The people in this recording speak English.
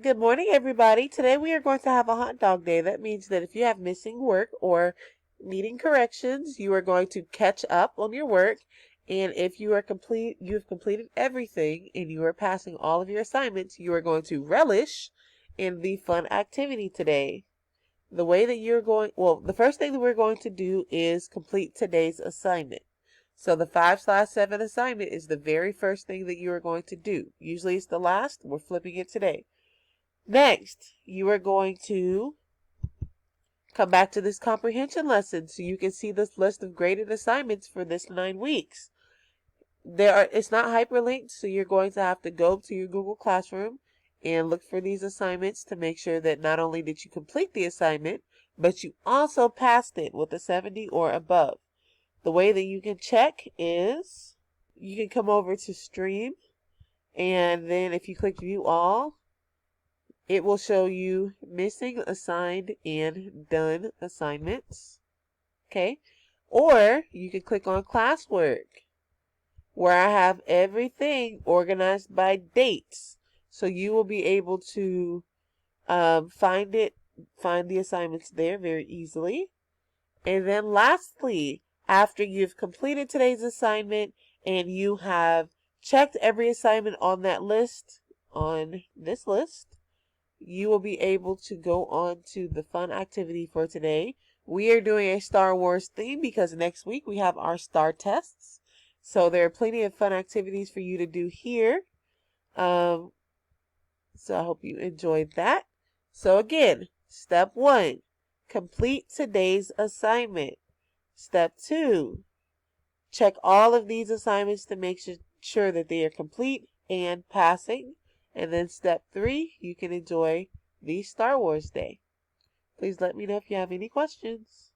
Good morning, everybody. Today we are going to have a hot dog day. That means that if you have missing work or needing corrections, you are going to catch up on your work. And if you have completed everything and you are passing all of your assignments, you are going to relish in the fun activity today. The first thing that we're going to do is complete today's assignment. So the 5/7 assignment is the very first thing that you are going to do. Usually it's the last. We're flipping it today. Next, you are going to come back to this comprehension lesson so you can see this list of graded assignments for this 9 weeks. It's not hyperlinked, so you're going to have to go to your Google Classroom and look for these assignments to make sure that not only did you complete the assignment, but you also passed it with a 70 or above. The way that you can check is you can come over to Stream, and then if you click View All, it will show you missing, assigned, and done assignments. Okay? Or you can click on classwork, where I have everything organized by dates. So you will be able to find the assignments there very easily. And then lastly, after you've completed today's assignment and you have checked every assignment on this list, you will be able to go on to the fun activity for today. We are doing a Star Wars theme because next week we have our star tests. So there are plenty of fun activities for you to do here. So I hope you enjoyed that. So again, step 1, complete today's assignment. Step 2, check all of these assignments to make sure that they are complete and passing. And then step 3, you can enjoy the Star Wars Day. Please let me know if you have any questions.